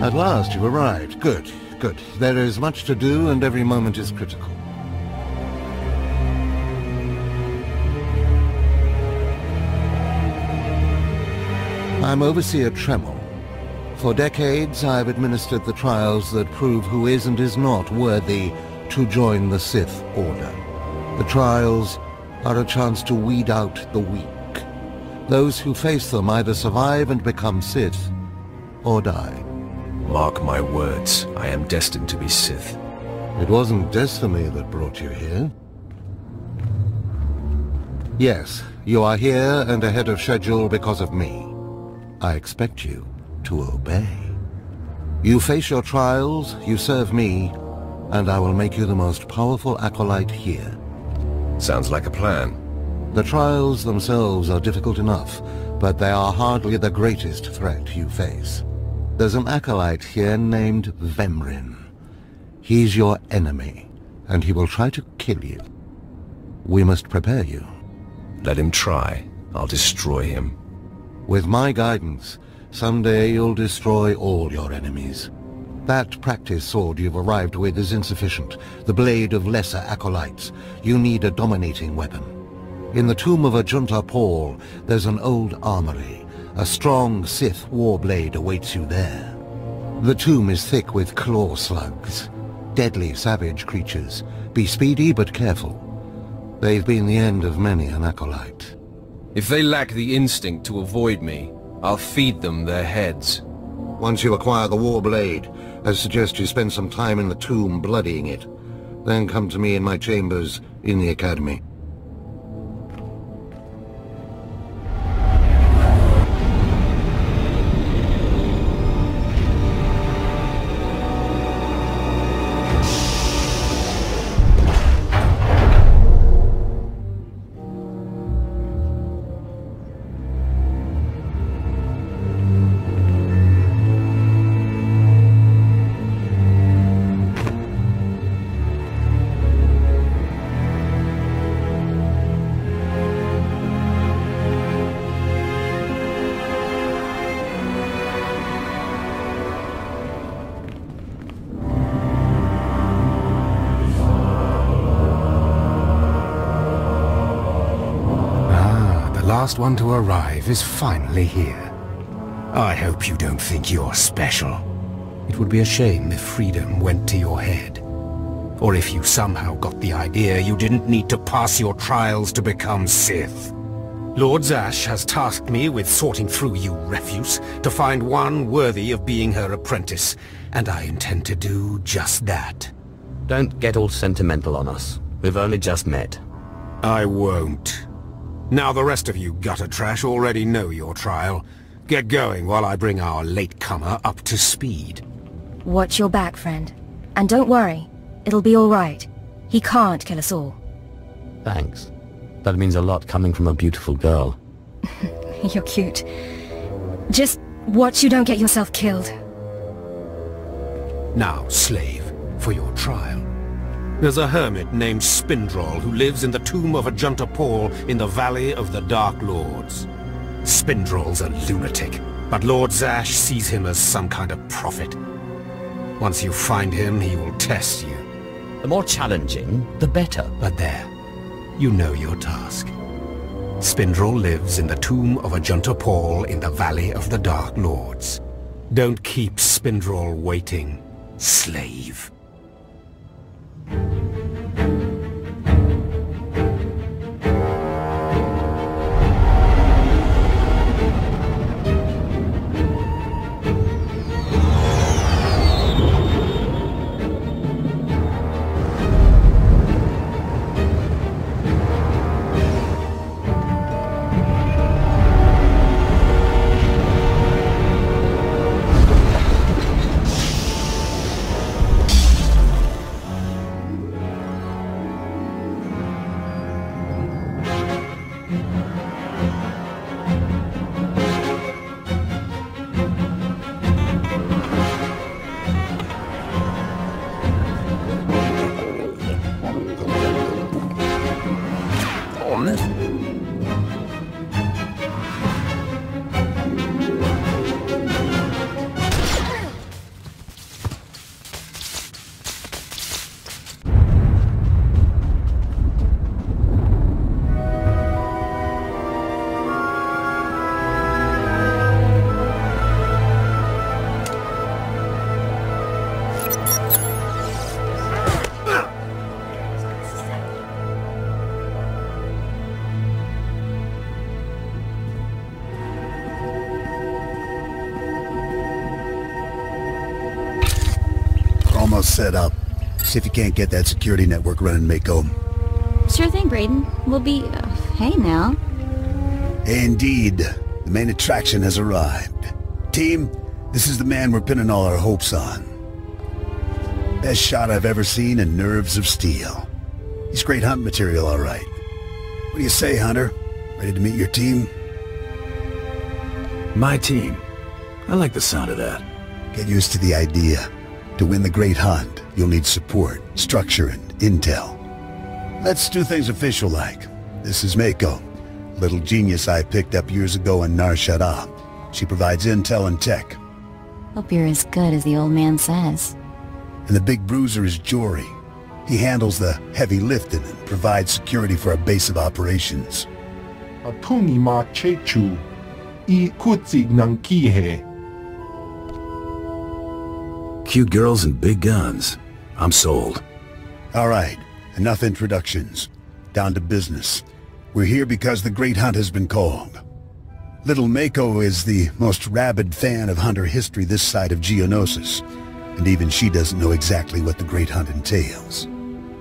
At last you've arrived. Good, good. There is much to do and every moment is critical. I'm Overseer Tremel. For decades, I've administered the trials that prove who is and is not worthy to join the Sith Order. The trials are a chance to weed out the weak. Those who face them either survive and become Sith, or die. Mark my words, I am destined to be Sith. It wasn't destiny that brought you here. Yes, you are here and ahead of schedule because of me. I expect you to obey. You face your trials, you serve me, and I will make you the most powerful acolyte here. Sounds like a plan. The trials themselves are difficult enough, but they are hardly the greatest threat you face. There's an acolyte here named Vemrin. He's your enemy, and he will try to kill you. We must prepare you. Let him try. I'll destroy him. With my guidance, someday you'll destroy all your enemies. That practice sword you've arrived with is insufficient. The blade of lesser acolytes. You need a dominating weapon. In the tomb of Ajunta Paul, there's an old armory. A strong Sith warblade awaits you there. The tomb is thick with claw slugs. Deadly savage creatures. Be speedy but careful. They've been the end of many an acolyte. If they lack the instinct to avoid me, I'll feed them their heads. Once you acquire the warblade, I suggest you spend some time in the tomb bloodying it. Then come to me in my chambers in the Academy. The last one to arrive is finally here. I hope you don't think you're special. It would be a shame if freedom went to your head. Or if you somehow got the idea you didn't need to pass your trials to become Sith. Lord Zash has tasked me with sorting through you refuse to find one worthy of being her apprentice, and I intend to do just that. Don't get all sentimental on us. We've only just met. I won't. Now the rest of you gutter trash already know your trial. Get going while I bring our latecomer up to speed. Watch your back, friend. And don't worry. It'll be all right. He can't kill us all. Thanks. That means a lot coming from a beautiful girl. You're cute. Just watch you don't get yourself killed. Now, slave, for your trial. There's a hermit named Spindrol who lives in the tomb of Ajunta Paul in the Valley of the Dark Lords. Spindrol's a lunatic, but Lord Zash sees him as some kind of prophet. Once you find him, he will test you. The more challenging, the better. But there, you know your task. Spindrol lives in the tomb of Ajunta Paul in the Valley of the Dark Lords. Don't keep Spindrol waiting, slave. all set up. See if you can't get that security network running, Mako. Sure thing, Brayden. We'll be... hey now. Indeed. The main attraction has arrived. Team, this is the man we're pinning all our hopes on. Best shot I've ever seen and nerves of steel. He's great hunt material, all right. What do you say, Hunter? Ready to meet your team? My team. I like the sound of that. Get used to the idea. To win the Great Hunt, you'll need support, structure, and intel. Let's do things official-like. This is Mako, little genius I picked up years ago in Nar Shaddaa. She provides intel and tech. Hope you're as good as the old man says. And the big bruiser is Jory. He handles the heavy lifting and provides security for our base of operations. Atungi ma chechu, I kutsig ng kihe. Cute girls and big guns. I'm sold. All right, enough introductions. Down to business. We're here because the Great Hunt has been called. Little Mako is the most rabid fan of hunter history this side of Geonosis, and even she doesn't know exactly what the Great Hunt entails.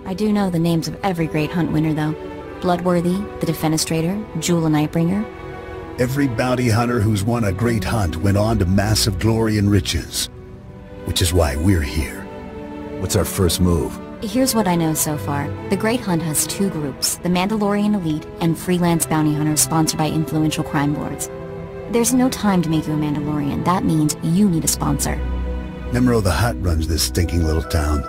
I do know the names of every Great Hunt winner, though. Bloodworthy, the Defenestrator, Jewel and Nightbringer. Every bounty hunter who's won a Great Hunt went on to massive glory and riches. Which is why we're here. What's our first move? Here's what I know so far. The Great Hunt has two groups, the Mandalorian Elite and freelance bounty hunters sponsored by influential crime lords. There's no time to make you a Mandalorian. That means you need a sponsor. Nemro the Hutt runs this stinking little town.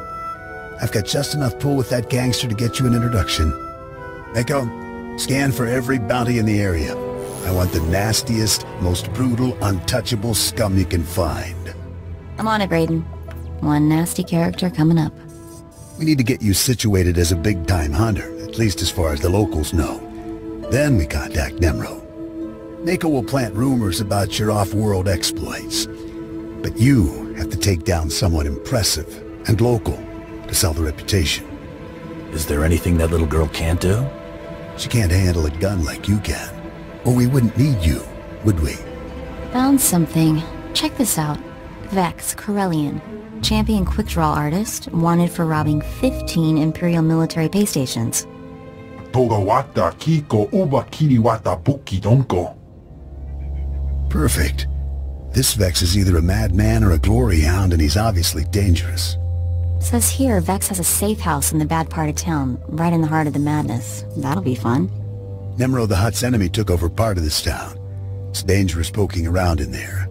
I've got just enough pull with that gangster to get you an introduction. Mako, scan for every bounty in the area. I want the nastiest, most brutal, untouchable scum you can find. I'm on it, Brayden. One nasty character coming up. We need to get you situated as a big-time hunter, at least as far as the locals know. Then we contact Nemro. Mako will plant rumors about your off-world exploits. But you have to take down someone impressive and local to sell the reputation. Is there anything that little girl can't do? She can't handle a gun like you can. Or we wouldn't need you, would we? Found something. Check this out. Vex Corellian, champion quick-draw artist, wanted for robbing 15 Imperial military pay stations. Togawata kiko uba kiriwata buki donko. Perfect. This Vex is either a madman or a glory hound, and he's obviously dangerous. Says here Vex has a safe house in the bad part of town, right in the heart of the madness. That'll be fun. Nemro the Hutt's enemy took over part of this town. It's dangerous poking around in there,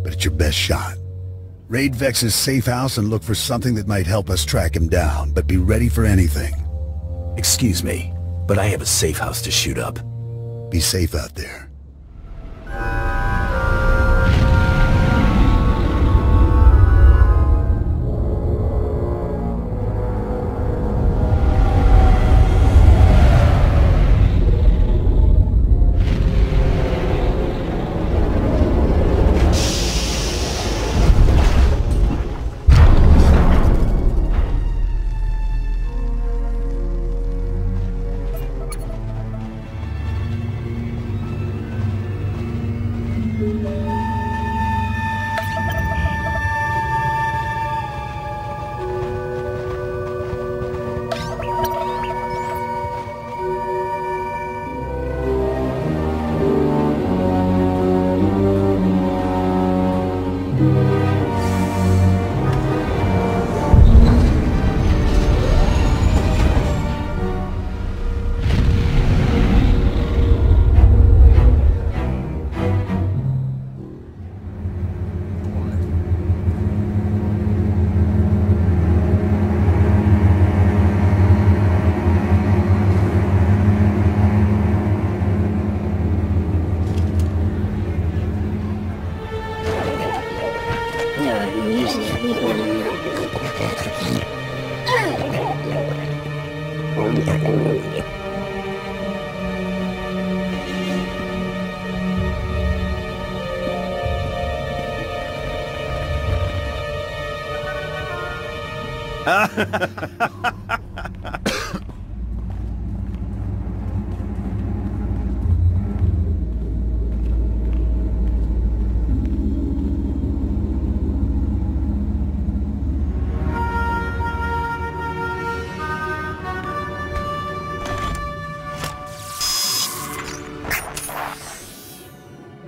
but it's your best shot. Raid Vex's safe house and look for something that might help us track him down, but be ready for anything. Excuse me, but I have a safe house to shoot up. Be safe out there.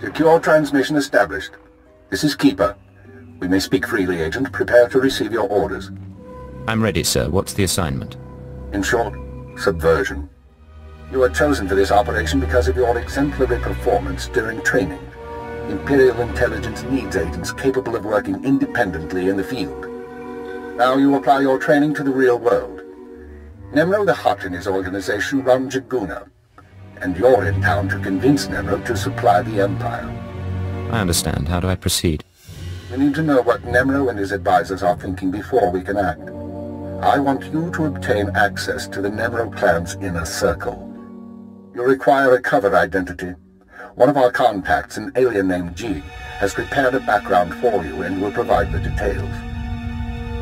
Secure transmission established. This is Keeper. We may speak freely, Agent. Prepare to receive your orders. I'm ready, sir. What's the assignment? In short, subversion. You were chosen for this operation because of your exemplary performance during training. Imperial intelligence needs agents capable of working independently in the field. Now you apply your training to the real world. Nemro the Hutt and his organization run Jaguna, and you're in town to convince Nemro to supply the Empire. I understand. How do I proceed? We need to know what Nemro and his advisors are thinking before we can act. I want you to obtain access to the Nemro clan's inner circle. You require a cover identity. One of our contacts, an alien named G, has prepared a background for you and will provide the details.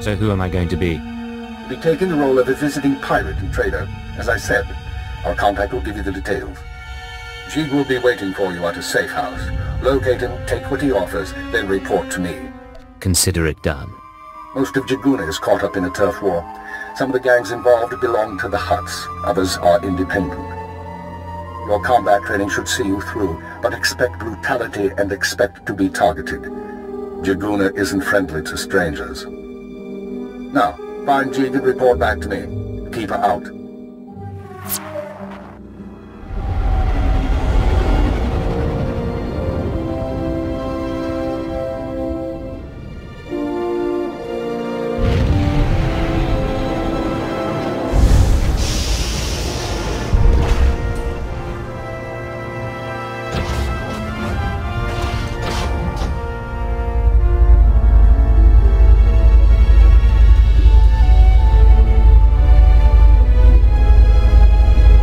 So who am I going to be? You'll be taking the role of a visiting pirate and trader. As I said, our contact will give you the details. G will be waiting for you at a safe house. Locate him, take what he offers, then report to me. Consider it done. Most of Jaguna is caught up in a turf war. Some of the gangs involved belong to the Hutts, others are independent. Your combat training should see you through, but expect brutality and expect to be targeted. Jaguna isn't friendly to strangers. Now, find Jig and report back to me. Keep her out.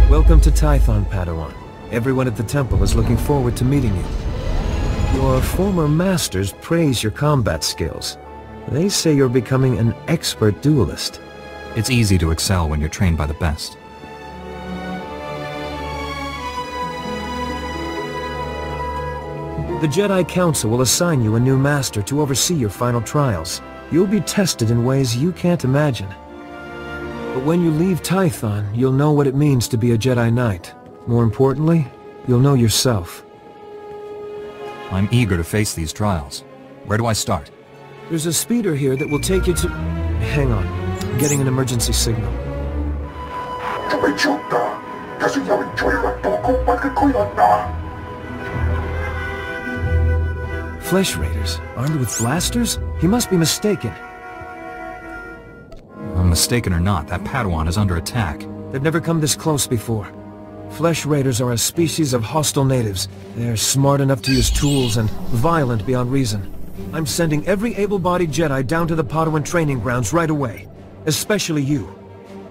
Welcome to Tython, Padawan. Everyone at the temple is looking forward to meeting you. Your former masters praise your combat skills. They say you're becoming an expert duelist. It's easy to excel when you're trained by the best. The Jedi Council will assign you a new master to oversee your final trials. You'll be tested in ways you can't imagine. But when you leave Tython, you'll know what it means to be a Jedi Knight. More importantly, you'll know yourself. I'm eager to face these trials. Where do I start? There's a speeder here that will take you to... Hang on. I'm getting an emergency signal. Flesh Raiders? Armed with blasters? He must be mistaken. Mistaken or not, that Padawan is under attack. They've never come this close before. Flesh Raiders are a species of hostile natives. They're smart enough to use tools and violent beyond reason. I'm sending every able-bodied Jedi down to the Padawan training grounds right away. Especially you.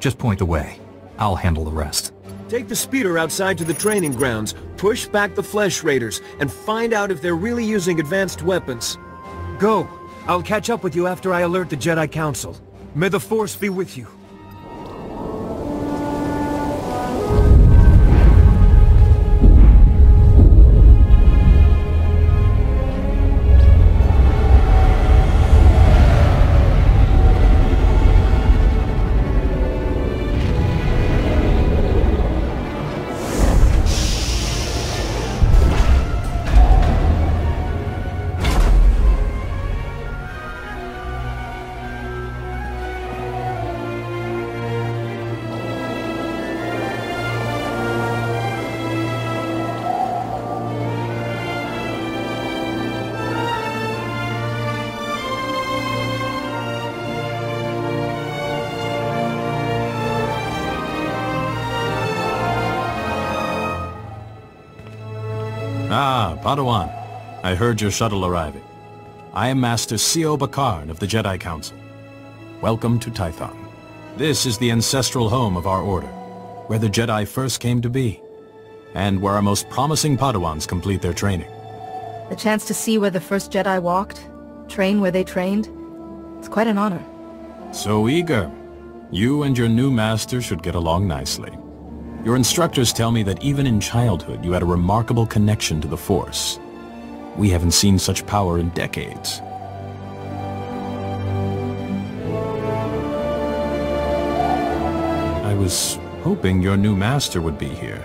Just point the way. I'll handle the rest. Take the speeder outside to the training grounds, push back the Flesh Raiders, and find out if they're really using advanced weapons. Go! I'll catch up with you after I alert the Jedi Council. May the Force be with you. Ah, Padawan. I heard your shuttle arriving. I am Master C.O. Bakarn of the Jedi Council. Welcome to Tython. This is the ancestral home of our order, where the Jedi first came to be, and where our most promising Padawans complete their training. The chance to see where the first Jedi walked, train where they trained, it's quite an honor. So eager. You and your new master should get along nicely. Your instructors tell me that even in childhood you had a remarkable connection to the Force. We haven't seen such power in decades. I was hoping your new master would be here.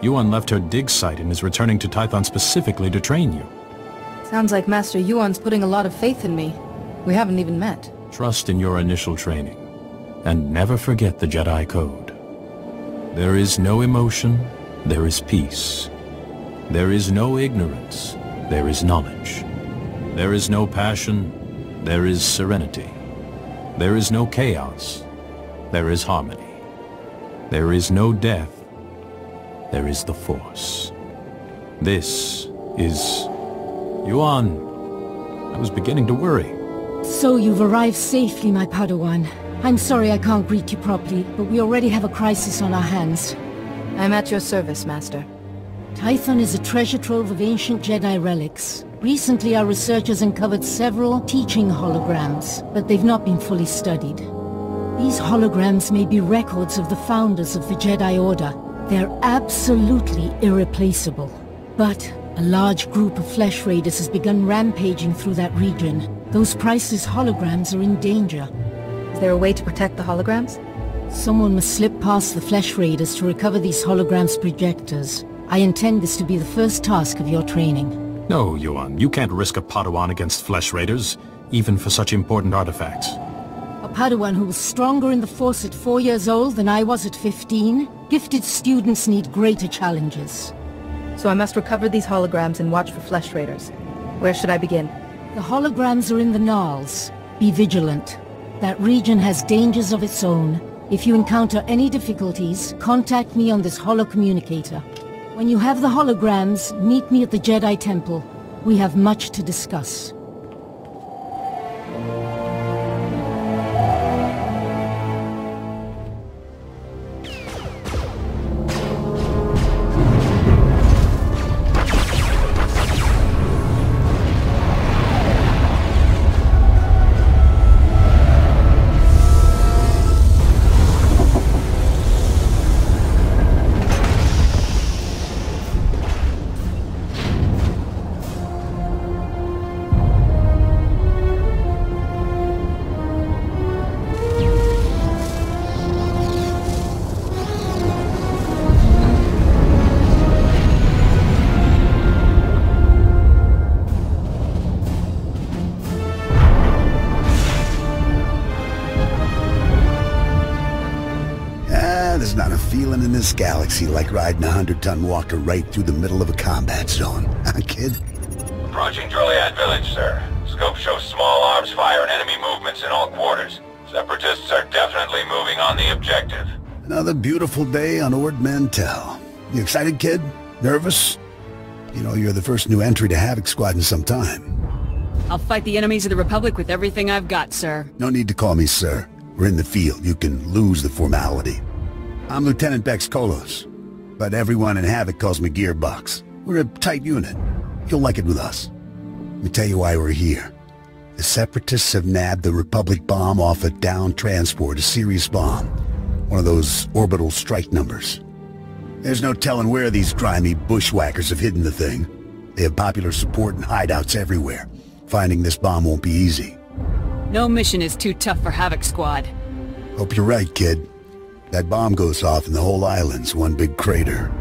Yuan left her dig site and is returning to Tython specifically to train you. Sounds like Master Yuan's putting a lot of faith in me. We haven't even met. Trust in your initial training. And never forget the Jedi Code. There is no emotion, there is peace. There is no ignorance, there is knowledge. There is no passion, there is serenity. There is no chaos, there is harmony. There is no death, there is the Force. This is... Yuan, I was beginning to worry. So you've arrived safely, my Padawan. I'm sorry I can't greet you properly, but we already have a crisis on our hands. I'm at your service, Master. Tython is a treasure trove of ancient Jedi relics. Recently our researchers uncovered several teaching holograms, but they've not been fully studied. These holograms may be records of the founders of the Jedi Order. They're absolutely irreplaceable. But a large group of flesh raiders has begun rampaging through that region. Those priceless holograms are in danger. Is there a way to protect the holograms? Someone must slip past the flesh raiders to recover these holograms' projectors. I intend this to be the first task of your training. No, Yuan, you can't risk a Padawan against flesh raiders, even for such important artifacts. A Padawan who was stronger in the Force at 4 years old than I was at 15? Gifted students need greater challenges. So I must recover these holograms and watch for flesh raiders. Where should I begin? The holograms are in the Gnarls. Be vigilant. That region has dangers of its own. If you encounter any difficulties, contact me on this holocommunicator. When you have the holograms, meet me at the Jedi Temple. We have much to discuss. There's not a feeling in this galaxy like riding a 100-ton walker right through the middle of a combat zone. Huh, kid? Approaching Droliad village, sir. Scope shows small arms fire and enemy movements in all quarters. Separatists are definitely moving on the objective. Another beautiful day on Ord Mantell. You excited, kid? Nervous? You know, you're the first new entry to Havoc Squad in some time. I'll fight the enemies of the Republic with everything I've got, sir. No need to call me sir. We're in the field. You can lose the formality. I'm Lieutenant Bex Kolos, but everyone in Havoc calls me Gearbox. We're a tight unit. You'll like it with us. Let me tell you why we're here. The Separatists have nabbed the Republic bomb off a downed transport, a Sirius bomb. One of those orbital strike numbers. There's no telling where these grimy bushwhackers have hidden the thing. They have popular support and hideouts everywhere. Finding this bomb won't be easy. No mission is too tough for Havoc Squad. Hope you're right, kid. That bomb goes off and the whole island's one big crater.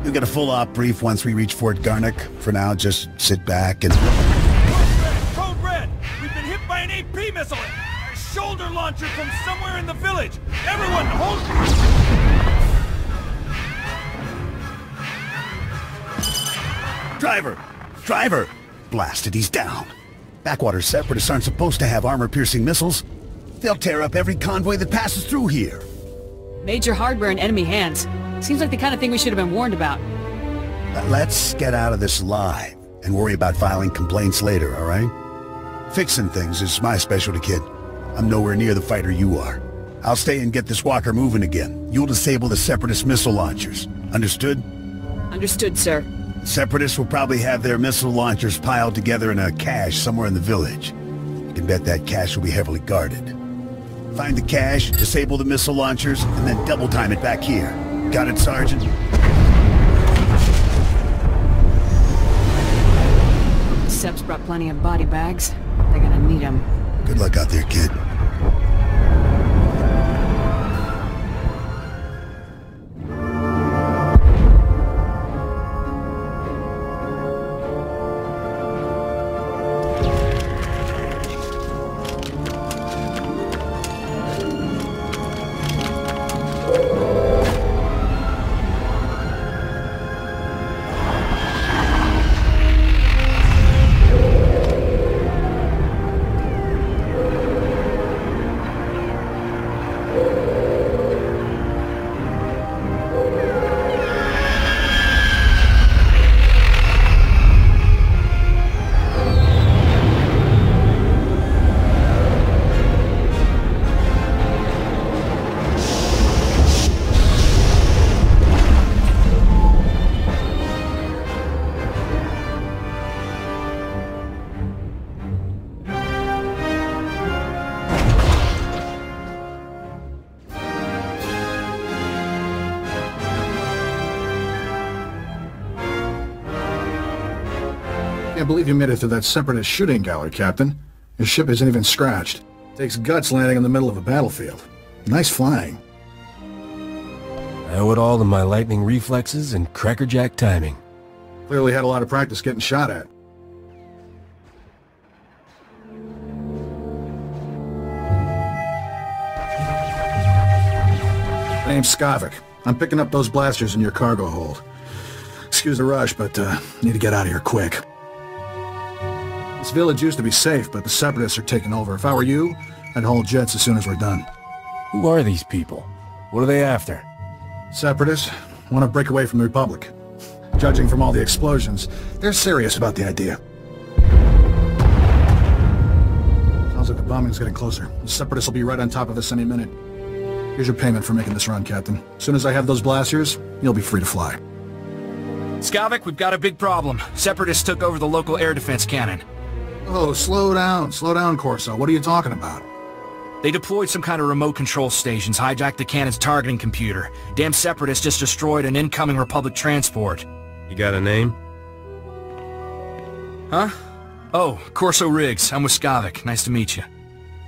You'll get a full op brief once we reach Fort Garnick. For now, just sit back and... Code Red! We've been hit by an AP missile! A shoulder launcher from somewhere in the village! Everyone, hold... Driver! Driver! Blasted, he's down. Backwater Separatists aren't supposed to have armor-piercing missiles. They'll tear up every convoy that passes through here. Major hardware in enemy hands. Seems like the kind of thing we should have been warned about. Let's get out of this live and worry about filing complaints later, all right? Fixing things is my specialty, kid. I'm nowhere near the fighter you are. I'll stay and get this walker moving again. You'll disable the Separatist missile launchers. Understood? Understood, sir. Separatists will probably have their missile launchers piled together in a cache somewhere in the village. You can bet that cache will be heavily guarded. Find the cache, disable the missile launchers, and then double time it back here. Got it, Sergeant? Sep's brought plenty of body bags. They're gonna need them. Good luck out there, kid. Can't believe you made it to that Separatist shooting gallery, Captain. Your ship isn't even scratched. Takes guts landing in the middle of a battlefield. Nice flying. I owe it all to my lightning reflexes and crackerjack timing. Clearly had a lot of practice getting shot at. My name's Skavik. I'm picking up those blasters in your cargo hold. Excuse the rush, but need to get out of here quick. This village used to be safe, but the Separatists are taking over. If I were you, I'd haul jets as soon as we're done. Who are these people? What are they after? Separatists want to break away from the Republic. Judging from all the explosions, they're serious about the idea. Sounds like the bombing's getting closer. The Separatists will be right on top of us any minute. Here's your payment for making this run, Captain. As soon as I have those blasters, you'll be free to fly. Skavik, we've got a big problem. Separatists took over the local air defense cannon. Oh, slow down, Corso. What are you talking about? They deployed some kind of remote control stations, hijacked the cannon's targeting computer. Damn Separatists just destroyed an incoming Republic transport. You got a name? Huh? Oh, Corso Riggs. I'm with Skavik. Nice to meet you.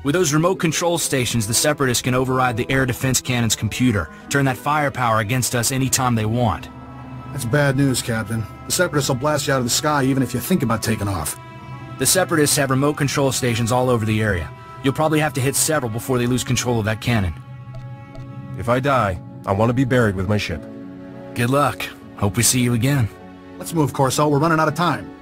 With those remote control stations, the Separatists can override the air defense cannon's computer, turn that firepower against us anytime they want. That's bad news, Captain. The Separatists will blast you out of the sky even if you think about taking off. The Separatists have remote control stations all over the area. You'll probably have to hit several before they lose control of that cannon. If I die, I want to be buried with my ship. Good luck. Hope we see you again. Let's move, Corso. We're running out of time.